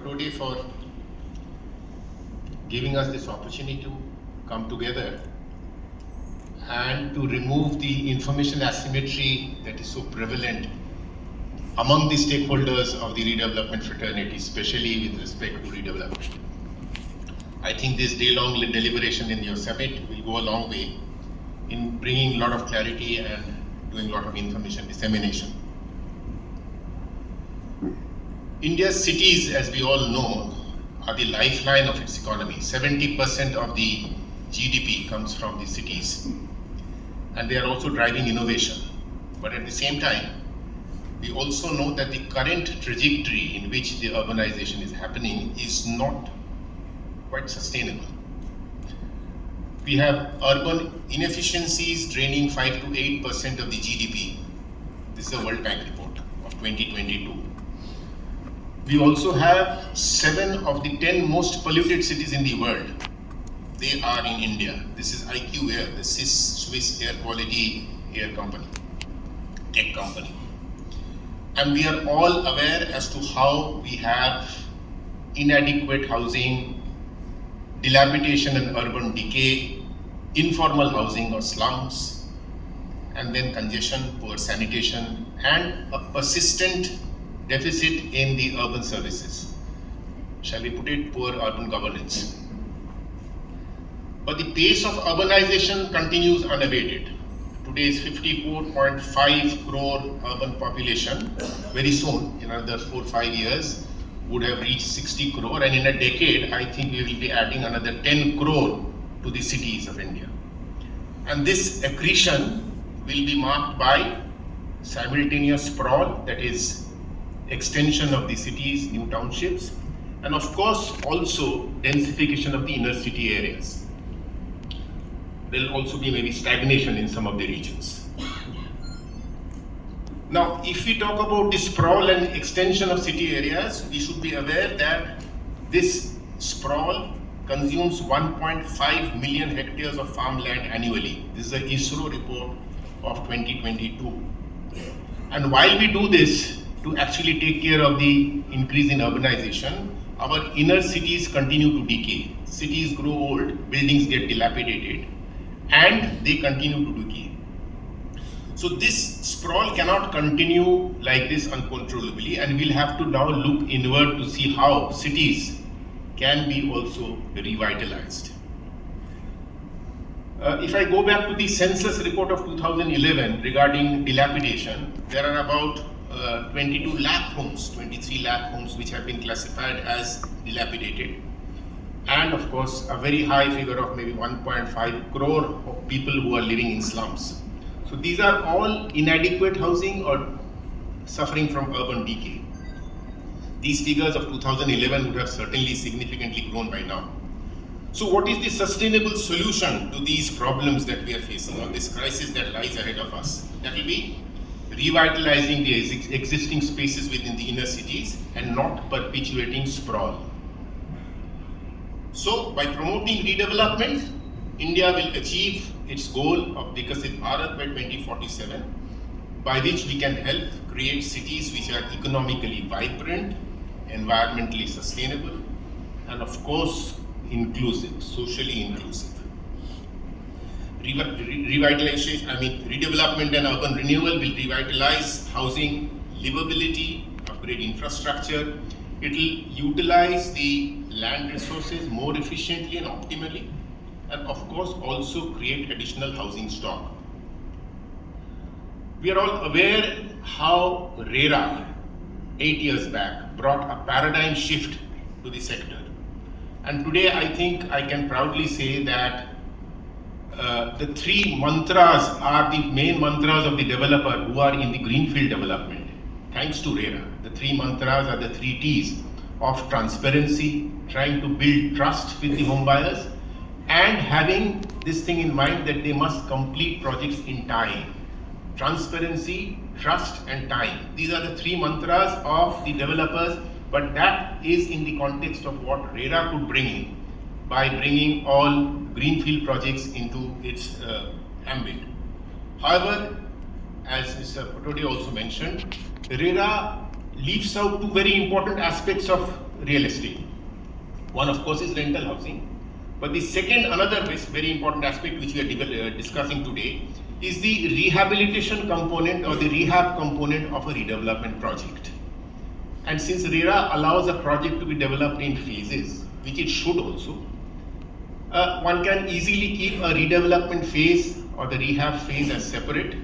Retd for giving us this opportunity to come together and to remove the information asymmetry that is so prevalent among the stakeholders of the redevelopment fraternity, especially with respect to redevelopment. I think this day-long deliberation in your summit will go a long way in bringing a lot of clarity and doing a lot of information dissemination. India's cities, as we all know, are the lifeline of its economy. 70% of the GDP comes from the cities, and they are also driving innovation. But at the same time, we also know that the current trajectory in which the urbanization is happening is not quite sustainable. We have urban inefficiencies draining 5 to 8% of the GDP. This is a World Bank report of 2022. We also have 7 of the 10 most polluted cities in the world. They are in India. This is IQ Air, the Swiss air quality air company, tech company. And we are all aware as to how we have inadequate housing, dilapidation and urban decay, informal housing or slums, and then congestion, poor sanitation, and a persistent deficit in the urban services. Shall we put it, poor urban governance. But the pace of urbanization continues unabated. Today's 54.5 crore urban population, very soon, in another 4-5 years, would have reached 60 crore, and in a decade, I think we will be adding another 10 crore to the cities of India. And this accretion will be marked by simultaneous sprawl, that is extension of the cities, new townships, and of course also densification of the inner city areas. There will also be maybe stagnation in some of the regions. Now, if we talk about the sprawl and extension of city areas, we should be aware that this sprawl consumes 1.5 million hectares of farmland annually. This is a ISRO report of 2022. And while we do this to actually take care of the increase in urbanization, our inner cities continue to decay. Cities grow old, buildings get dilapidated, and they continue to decay. So this sprawl cannot continue like this uncontrollably, and we'll have to now look inward to see how cities can be also revitalized. If I go back to the census report of 2011 regarding dilapidation, there are about 22 lakh homes, 23 lakh homes which have been classified as dilapidated. And of course, a very high figure of maybe 1.5 crore of people who are living in slums. So these are all inadequate housing or suffering from urban decay. These figures of 2011 would have certainly significantly grown by now. So what is the sustainable solution to these problems that we are facing, or this crisis that lies ahead of us? That will be revitalizing the existing spaces within the inner cities and not perpetuating sprawl. So by promoting redevelopment, India will achieve its goal of Vikasit Bharat by 2047, by which we can help create cities which are economically vibrant, environmentally sustainable, and of course inclusive, socially inclusive. Revitalization, redevelopment and urban renewal will revitalize housing, livability, upgrade infrastructure. It will utilize the land resources more efficiently and optimally, and of course also create additional housing stock. We are all aware how RERA 8 years back brought a paradigm shift to the sector. And today I think I can proudly say that the 3 mantras are the main mantras of the developer who are in the greenfield development. Thanks to RERA, the 3 mantras are the 3 T's of transparency, trying to build trust with the home buyers, and having this thing in mind that they must complete projects in time. Transparency, trust, and time. These are the 3 mantras of the developers, but that is in the context of what RERA could bring in by bringing all greenfield projects into its ambit. However, as Mr. Retd also mentioned, RERA leaves out 2 very important aspects of real estate. One, of course, is rental housing. But the second, another very important aspect which we are discussing today is the rehabilitation component or the rehab component of a redevelopment project. And since RERA allows a project to be developed in phases, which it should also, one can easily keep a redevelopment phase or the rehab phase as separate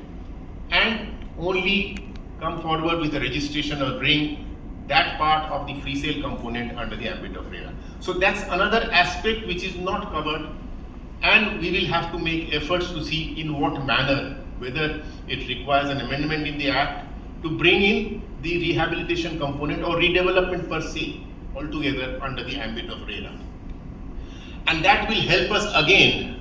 and only come forward with a registration or bring that part of the free sale component under the ambit of RERA. So that's another aspect which is not covered, and we will have to make efforts to see in what manner, whether it requires an amendment in the Act to bring in the rehabilitation component or redevelopment per se altogether under the ambit of RERA. And that will help us again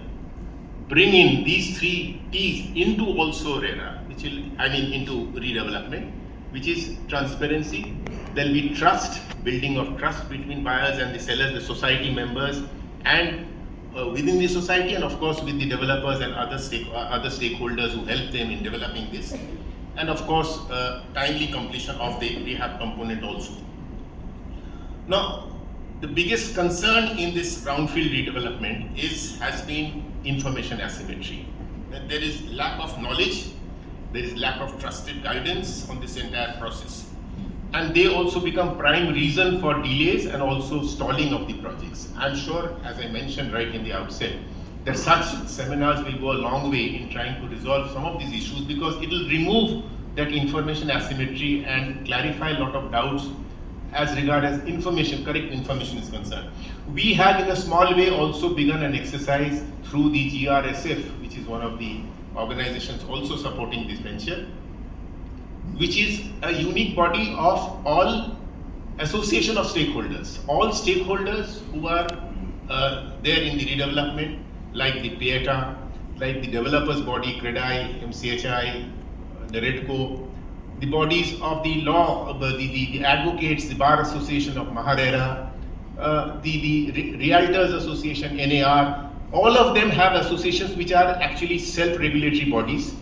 bring in these three T's into also RERA, which will, into redevelopment, which is transparency. There will be trust, building of trust between buyers and the sellers, the society members, and within the society, and of course with the developers and other stakeholders who help them in developing this. And of course, timely completion of the rehab component also. Now, the biggest concern in this brownfield redevelopment has been information asymmetry. There is lack of knowledge, there is lack of trusted guidance on this entire process. And they also become prime reason for delays and also stalling of the projects. I'm sure, as I mentioned right in the outset, that such seminars will go a long way in trying to resolve some of these issues, because it will remove that information asymmetry and clarify a lot of doubts as regard as information, correct information is concerned. We have in a small way also begun an exercise through the GRSF, which is one of the organizations also supporting this venture, which is a unique body of all association of stakeholders. All stakeholders who are there in the redevelopment, like the PETA, like the developers body, Retd, MCHI, the Retd, the bodies of the law, the advocates, the Bar Association of RERA, the Realtors Association, NAR, all of them have associations which are actually self-regulatory bodies.